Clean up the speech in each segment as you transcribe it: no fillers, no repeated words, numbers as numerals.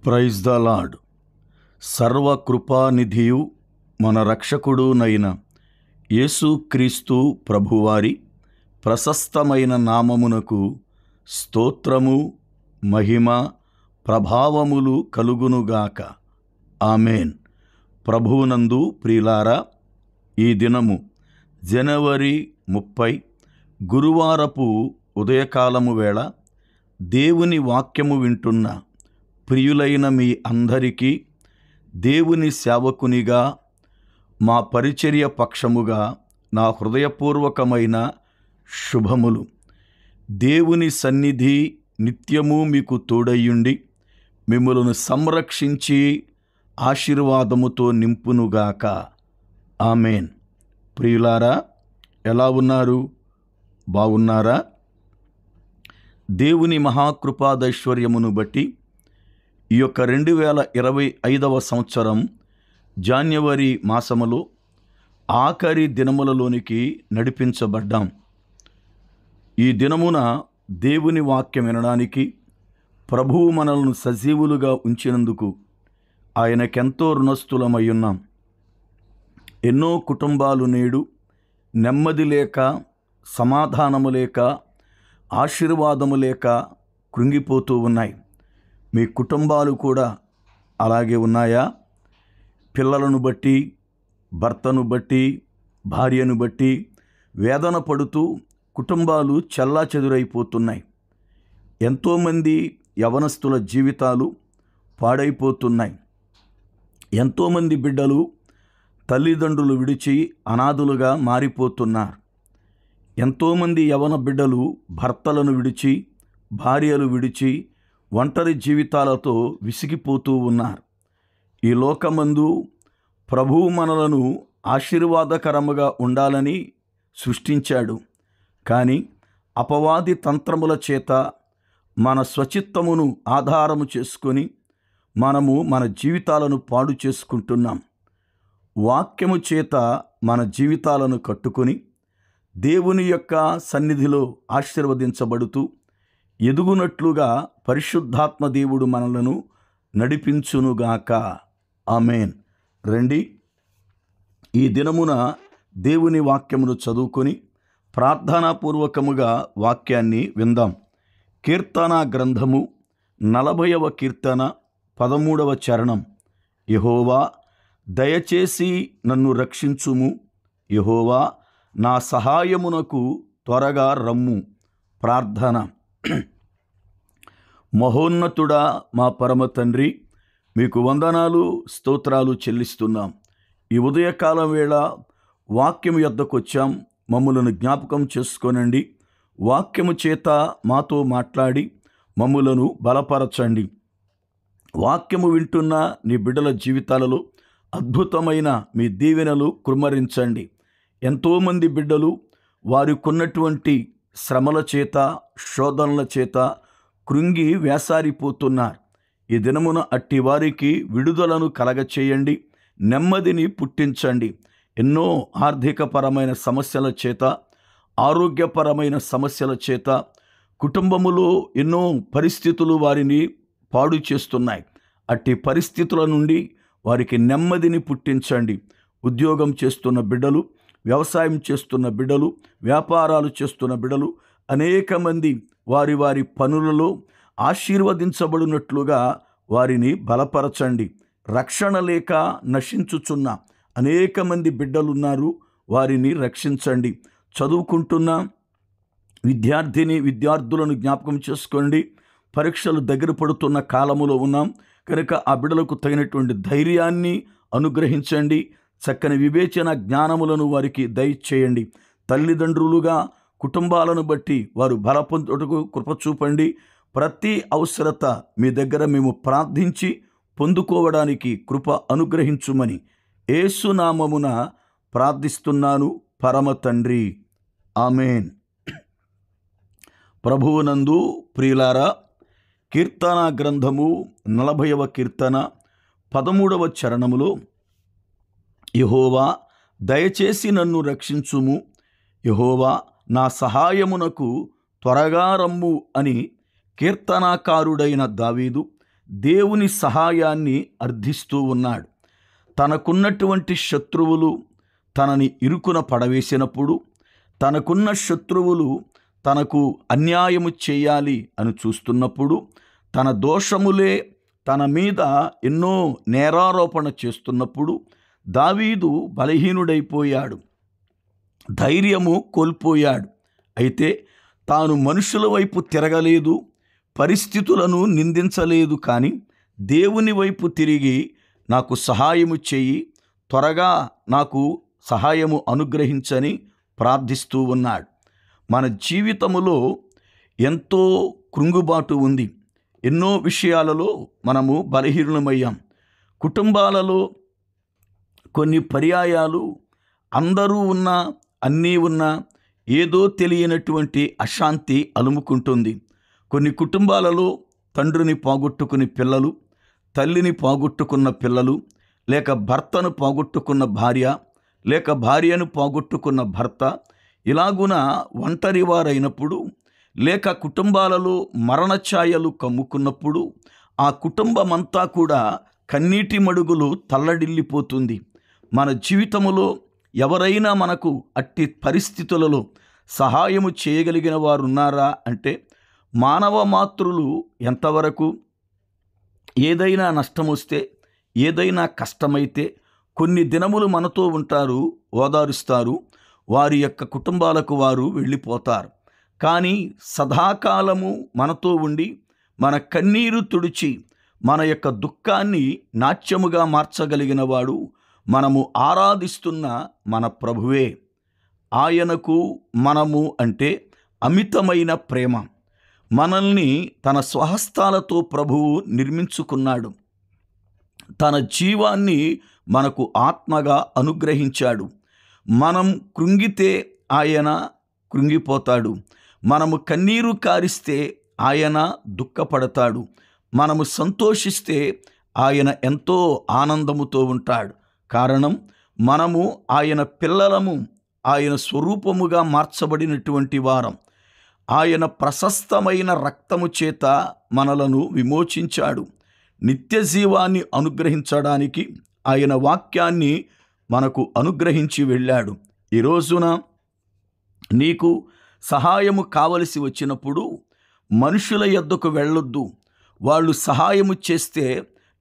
Praise the lord. సర్వకృపానిధియు మన రక్షకుడునైన యేసుక్రీస్తు ప్రభువారి ప్రశస్తమైన నామమునకు స్తోత్రము, మహిమ, ప్రభావములు కలుగునుగాక. ఆమేన్. ప్రభువునందు ప్రియులారా, ఈ దినము జనవరి 30 గురువారపు ఉదయకాలము వేళ దేవుని వాక్యము వింటున్న ప్రియులైన మీ అందరికీ దేవుని సేవకునిగా, మా పరిచర్య పక్షముగా నా హృదయపూర్వకమైన శుభములు. దేవుని సన్నిధి నిత్యము మీకు తోడయ్యుండి మిమ్ములను సంరక్షించి ఆశీర్వాదముతో నింపునుగాక. ఆమేన్. ప్రియులారా, ఎలా ఉన్నారు? బాగున్నారా? దేవుని మహాకృపాదైశ్వర్యమును బట్టి ఈ యొక్క 2025వ సంవత్సరం జాన్యువరి మాసములో ఆఖరి దినములలోనికి నడిపించబడ్డాం. ఈ దినమున దేవుని వాక్యం వినడానికి ప్రభువు మనలను సజీవులుగా ఉంచినందుకు ఆయనకెంతో రుణస్థులమై ఉన్నాం. ఎన్నో కుటుంబాలు నేడు నెమ్మది లేక, సమాధానము లేక, ఆశీర్వాదము లేక కృంగిపోతూ ఉన్నాయి. మీ కుటుంబాలు కూడా అలాగే ఉన్నాయా? పిల్లలను బట్టి, భర్తను బట్టి, భార్యను బట్టి వేదన పడుతూ కుటుంబాలు చెల్లాచెదురైపోతున్నాయి. ఎంతోమంది యవనస్తుల జీవితాలు పాడైపోతున్నాయి. ఎంతోమంది బిడ్డలు తల్లిదండ్రులు విడిచి అనాథులుగా మారిపోతున్నారు. ఎంతోమంది యవన బిడ్డలు భర్తలను విడిచి, భార్యలు విడిచి ఒంటరి జీవితాలతో విసిగిపోతూ ఉన్నారు. ఈ లోకమందు ప్రభువు మనలను ఆశీర్వాదకరముగా ఉండాలని సృష్టించాడు. కానీ అపవాది తంత్రముల చేత మన స్వచిత్తమును ఆధారము చేసుకొని మనము మన జీవితాలను పాడు చేసుకుంటున్నాం. వాక్యము చేత మన జీవితాలను కట్టుకొని దేవుని యొక్క సన్నిధిలో ఆశీర్వదించబడుతూ ఎదుగునట్లుగా పరిశుద్ధాత్మ దేవుడు మనలను నడిపించునుగాక. ఆమేన్. రండి, ఈ దినమున దేవుని వాక్యమును చదువుకొని ప్రార్థనాపూర్వకముగా వాక్యాన్ని విందాం. కీర్తన గ్రంథము 40వ కీర్తన 13వ చరణం. యెహోవా, దయచేసి నన్ను రక్షించుము. యెహోవా, నా సహాయమునకు త్వరగా రమ్ము. ప్రార్థన. మహోన్నతుడా, మా పరమ తండ్రి, మీకు వందనాలు, స్తోత్రాలు చెల్లిస్తున్నాం. ఈ ఉదయకాలం వేళ వాక్యము యొద్దకు వచ్చాం. మమ్ములను జ్ఞాపకం చేసుకోనండి. వాక్యము చేత మాతో మాట్లాడి మమ్ములను బలపరచండి. వాక్యము వింటున్న నీ బిడ్డల జీవితాలలో అద్భుతమైన మీ దీవెనలు కుమ్మరించండి. ఎంతోమంది బిడ్డలు వారికున్నటువంటి శ్రమల చేత, శోధనల చేత కృంగి వేసారిపోతున్నారు. ఈ దినమున అట్టి వారికి విడుదలను కలగచేయండి, నెమ్మదిని పుట్టించండి. ఎన్నో ఆర్థికపరమైన సమస్యల చేత, ఆరోగ్యపరమైన సమస్యల చేత కుటుంబములో ఎన్నో పరిస్థితులు వారిని పాడు చేస్తున్నాయి. అట్టి పరిస్థితుల నుండి వారికి నెమ్మదిని పుట్టించండి. ఉద్యోగం చేస్తున్న బిడ్డలు, వ్యవసాయం చేస్తున్న బిడ్డలు, వ్యాపారాలు చేస్తున్న బిడ్డలు అనేక మంది వారి వారి పనులలో ఆశీర్వదించబడినట్లుగా వారిని బలపరచండి. రక్షణ లేక నశించుచున్న అనేక మంది బిడ్డలున్నారు, వారిని రక్షించండి. చదువుకుంటున్న విద్యార్థులను జ్ఞాపకం చేసుకోండి. పరీక్షలు దగ్గర పడుతున్న కాలములో ఉన్నాం కనుక ఆ బిడ్డలకు తగినటువంటి ధైర్యాన్ని అనుగ్రహించండి. చక్కని వివేచన జ్ఞానములను వారికి దయచేయండి. తల్లిదండ్రులుగా కుటుంబాలను బట్టి వారు బలపొందుటకు కృప చూపండి. ప్రతి అవసరత మీ దగ్గర మేము ప్రార్థించి పొందుకోవడానికి కృప అనుగ్రహించుమని యేసు నామమున ప్రార్థిస్తున్నాను పరమ తండ్రి. ఆమేన్. ప్రభువునందు ప్రియులారా, కీర్తన గ్రంథము 40వ కీర్తన 13వ చరణములో, యెహోవా, దయచేసి నన్ను రక్షించుము. యెహోవా, నా సహాయమునకు త్వరగా రమ్ము అని కీర్తనాకారుడైన దావీదు దేవుని సహాయాన్ని అర్థిస్తూ ఉన్నాడు. తనకున్నటువంటి శత్రువులు తనని ఇరుకున పడవేసినప్పుడు, తనకున్న శత్రువులు తనకు అన్యాయము చేయాలి అని చూస్తున్నప్పుడు, తన దోషములే తన మీద ఎన్నో నేరారోపణ చేస్తున్నప్పుడు దావీదు బలహీనుడైపోయాడు, ధైర్యము కోల్పోయాడు. అయితే తాను మనుషుల వైపు తిరగలేదు, పరిస్థితులను నిందించలేదు, కానీ దేవుని వైపు తిరిగి నాకు సహాయము చెయ్యి, త్వరగా నాకు సహాయము అనుగ్రహించని ప్రార్థిస్తూ ఉన్నాడు. మన జీవితములో ఎంతో కృంగుబాటు ఉంది. ఎన్నో విషయాలలో మనము బలహీనమయ్యాం. కుటుంబాలలో కొన్ని పర్యాయాలు అందరూ ఉన్నా, అన్నీ ఉన్నా ఏదో తెలియనటువంటి అశాంతి అలుముకుంటుంది. కొన్ని కుటుంబాలలో తండ్రిని పోగొట్టుకుని పిల్లలు, తల్లిని పోగొట్టుకున్న పిల్లలు, లేక భర్తను పోగొట్టుకున్న భార్య, లేక భార్యను పోగొట్టుకున్న భర్త, ఇలాగున ఒంటరి వారైనప్పుడు, లేక కుటుంబాలలో మరణఛాయలు కమ్ముకున్నప్పుడు ఆ కుటుంబమంతా కూడా కన్నీటి మడుగులు తల్లడిల్లిపోతుంది. మన జీవితములో ఎవరైనా మనకు అట్టి పరిస్థితులలో సహాయము చేయగలిగిన వారు ఉన్నారా అంటే, మానవ మాతృలు ఎంతవరకు ఏదైనా నష్టం వస్తే, ఏదైనా కష్టమైతే కొన్ని దినములు మనతో ఉంటారు, ఓదారుస్తారు, వారి యొక్క కుటుంబాలకు వారు వెళ్ళిపోతారు. కానీ సదాకాలము మనతో ఉండి మన కన్నీరు తుడిచి మన యొక్క దుఃఖాన్ని నాట్యముగా మార్చగలిగిన వాడు మనము ఆరాధిస్తున్న మన ప్రభువే. ఆయనకు మనము అంటే అమితమైన ప్రేమ. మనల్ని తన స్వహస్తాలతో ప్రభువు నిర్మించుకున్నాడు. తన జీవాన్ని మనకు ఆత్మగా అనుగ్రహించాడు. మనం కృంగితే ఆయన కృంగిపోతాడు. మనము కన్నీరు కారిస్తే ఆయన దుఃఖపడతాడు. మనము సంతోషిస్తే ఆయన ఎంతో ఆనందముతో ఉంటాడు. కారణం, మనము ఆయన పిల్లలము, ఆయన స్వరూపముగా మార్చబడినటువంటి వారం. ఆయన ప్రశస్తమైన రక్తము చేత మనలను విమోచించాడు. నిత్య జీవాన్ని అనుగ్రహించడానికి ఆయన వాక్యాన్ని మనకు అనుగ్రహించి వెళ్ళాడు. ఈ రోజున నీకు సహాయము కావలసి వచ్చినప్పుడు మనుషుల యొద్దకు వెళ్ళొద్దు. వాళ్ళు సహాయము చేస్తే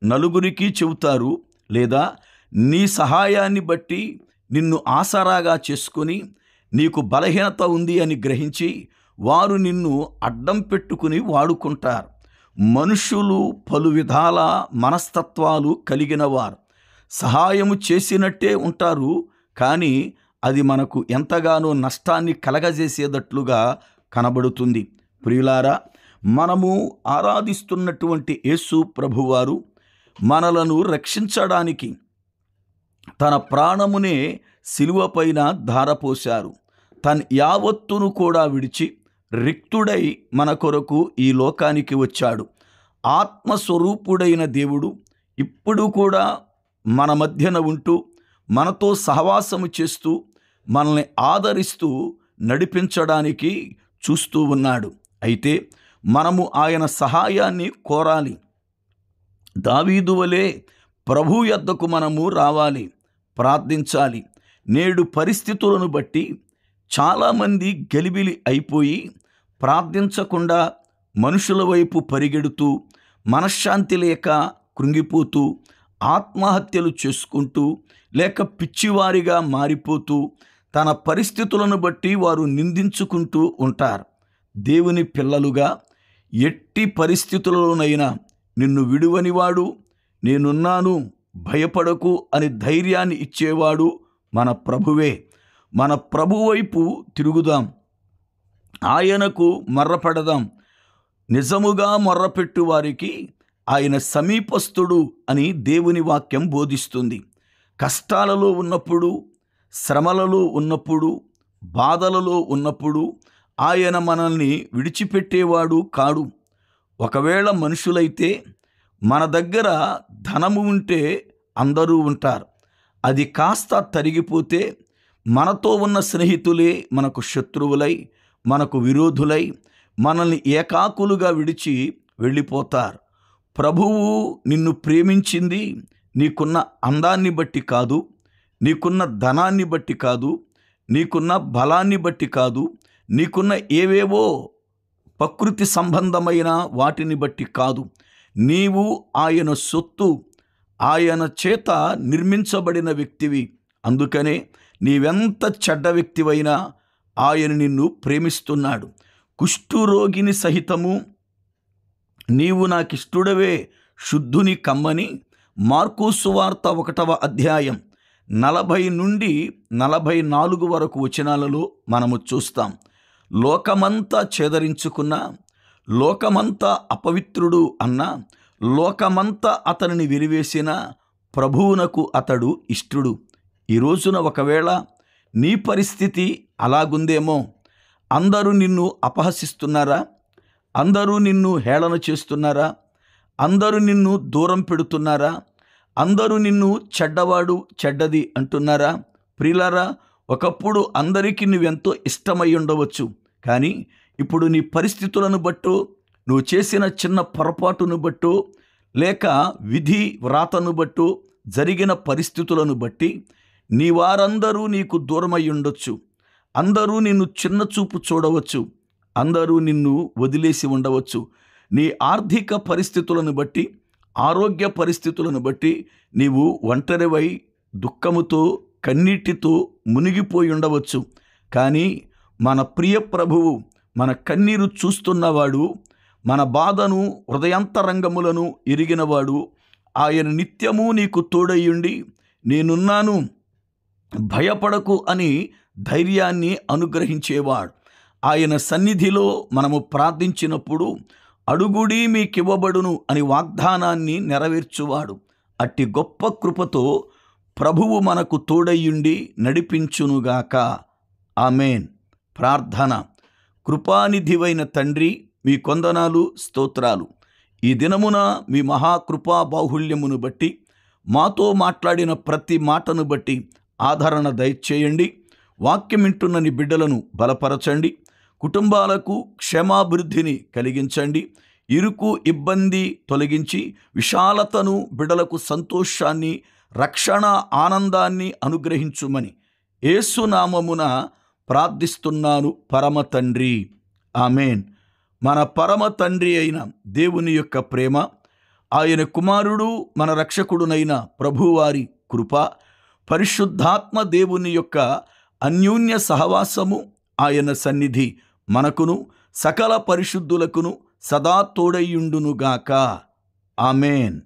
నలుగురికి చెబుతారు, లేదా నీ సహాయాన్ని బట్టి నిన్ను ఆసరాగా చేసుకొని నీకు బలహీనత ఉంది అని గ్రహించి వారు నిన్ను అడ్డం పెట్టుకుని వాడుకుంటారు. మనుషులు పలు విధాల మనస్తత్వాలు కలిగిన వారు. సహాయము చేసినట్టే ఉంటారు, కానీ అది మనకు ఎంతగానో నష్టాన్ని కలగజేసేటట్లుగా కనబడుతుంది. ప్రియులారా, మనము ఆరాధిస్తున్నటువంటి యేసు ప్రభువారు మనలను రక్షించడానికి తన ప్రాణమునే శిలువపైన ధారపోశారు. తన యావత్తును కూడా విడిచి రిక్తుడై మన కొరకు ఈ లోకానికి వచ్చాడు. ఆత్మస్వరూపుడైన దేవుడు ఇప్పుడు కూడా మన మధ్యన ఉంటూ మనతో సహవాసము చేస్తూ మనల్ని ఆదరిస్తూ నడిపించడానికి చూస్తూ ఉన్నాడు. అయితే మనము ఆయన సహాయాన్ని కోరాలి. దావీదు వలె ప్రభు యొద్దకు మనము రావాలి, ప్రార్థించాలి. నేడు పరిస్థితులను బట్టి చాలామంది గలిబిలి అయిపోయి ప్రార్థించకుండా మనుషుల వైపు పరిగెడుతూ, మనశ్శాంతి లేక కృంగిపోతూ, ఆత్మహత్యలు చేసుకుంటూ, లేక పిచ్చివారిగా మారిపోతూ తన పరిస్థితులను బట్టి వారు నిందించుకుంటూ ఉంటారు. దేవుని పిల్లలుగా ఎట్టి పరిస్థితులలోనైనా నిన్ను విడువనివాడు, నేనున్నాను, భయపడకు అని ధైర్యాన్ని ఇచ్చేవాడు మన ప్రభువే. మన ప్రభు వైపు తిరుగుదాం, ఆయనకు మొర్రపెడదాం. నిజముగా మొర్రపెట్టు వారికి ఆయన సమీపస్థుడు అని దేవుని వాక్యం బోధిస్తుంది. కష్టాలలో ఉన్నప్పుడు, శ్రమలలో ఉన్నప్పుడు, బాధలలో ఉన్నప్పుడు ఆయన మనల్ని విడిచిపెట్టేవాడు కాడు. ఒకవేళ మనుషులైతే మన దగ్గర ధనము ఉంటే అందరూ ఉంటారు. అది కాస్త తరిగిపోతే మనతో ఉన్న స్నేహితులే మనకు శత్రువులై, మనకు విరోధులై, మనల్ని ఏకాకులుగా విడిచి వెళ్ళిపోతారు. ప్రభువు నిన్ను ప్రేమించింది నీకున్న అందాన్ని బట్టి కాదు, నీకున్న ధనాన్ని బట్టి కాదు, నీకున్న బలాన్ని బట్టి కాదు, నీకున్న ఏవేవో ప్రకృతి సంబంధమైన వాటిని బట్టి కాదు. నీవు ఆయన సొత్తు, ఆయన చేత నిర్మించబడిన వ్యక్తివి. అందుకనే నీవెంత చెడ్డ వ్యక్తివైనా ఆయన నిన్ను ప్రేమిస్తున్నాడు. కుష్ఠురోగిని సహితము నీవు నాకిష్టుడవే, శుద్ధుని కమ్మని మార్కు సువార్త 1వ అధ్యాయం 40 నుండి 44 వరకు వచనాలలో మనము చూస్తాం. లోకమంతా చేదరించుకున్న, లోకమంతా అపవిత్రుడు అన్న, లోకమంతా అతనిని వెలివేసిన ప్రభువునకు అతడు ఇష్టుడు. ఈ రోజున ఒకవేళ నీ పరిస్థితి అలాగుందేమో. అందరూ నిన్ను అపహసిస్తున్నారా? అందరూ నిన్ను హేళన చేస్తున్నారా? అందరూ నిన్ను దూరం పెడుతున్నారా? అందరూ నిన్ను చెడ్డవాడు, చెడ్డది అంటున్నారా? ప్రియులారా, ఒకప్పుడు అందరికీ నువ్వెంతో ఇష్టమై ఉండవచ్చు. కానీ ఇప్పుడు నీ పరిస్థితులను బట్టో, నువ్వు చేసిన చిన్న పొరపాటును బట్టో, లేక విధి వ్రాతను బట్టో, జరిగిన పరిస్థితులను బట్టి నీ వారందరూ నీకు దూరమై ఉండొచ్చు. అందరూ నిన్ను చిన్న చూపు చూడవచ్చు. అందరూ నిన్ను వదిలేసి ఉండవచ్చు. నీ ఆర్థిక పరిస్థితులను బట్టి, ఆరోగ్య పరిస్థితులను బట్టి నీవు ఒంటరివై దుఃఖముతో, కన్నీటితో మునిగిపోయి ఉండవచ్చు. కానీ మన ప్రియ ప్రభువు మన కన్నీరు చూస్తున్నవాడు, మన బాధను, హృదయాంతరంగములను ఎరిగినవాడు. ఆయన నిత్యము నీకు తోడయ్యుండి నేనున్నాను, భయపడకు అని ధైర్యాన్ని అనుగ్రహించేవాడు. ఆయన సన్నిధిలో మనము ప్రార్థించినప్పుడు అడుగుడి మీకివ్వబడును అని వాగ్దానాన్ని నెరవేర్చువాడు. అట్టి గొప్ప కృపతో ప్రభువు మనకు తోడయ్యుండి నడిపించునుగాక. ఆమేన్. ప్రార్థన. కృపానిధివైన తండ్రి, మీ కొందనాలు, స్తోత్రాలు. ఈ దినమున మీ మహాకృపా బాహుళ్యమును బట్టి, మాతో మాట్లాడిన ప్రతి మాటను బట్టి ఆదరణ దయచేయండి. వాక్యం వింటున్న నీ బిడ్డలను బలపరచండి. కుటుంబాలకు క్షేమాభివృద్ధిని కలిగించండి. ఇరుకు ఇబ్బంది తొలగించి విశాలతను, బిడ్డలకు సంతోషాన్ని, రక్షణ ఆనందాన్ని అనుగ్రహించుమని యేసు నామమున ప్రార్థిస్తున్నాను పరమ తండ్రి. ఆమేన్. మన పరమ తండ్రి అయిన దేవుని యొక్క ప్రేమ, ఆయన కుమారుడు మన రక్షకుడునైన ప్రభువారి కృప, పరిశుద్ధాత్మ దేవుని యొక్క అన్యోన్య సహవాసము, ఆయన సన్నిధి మనకును సకల పరిశుద్ధులకును సదా తోడయ్యుండునుగాక. ఆమేన్.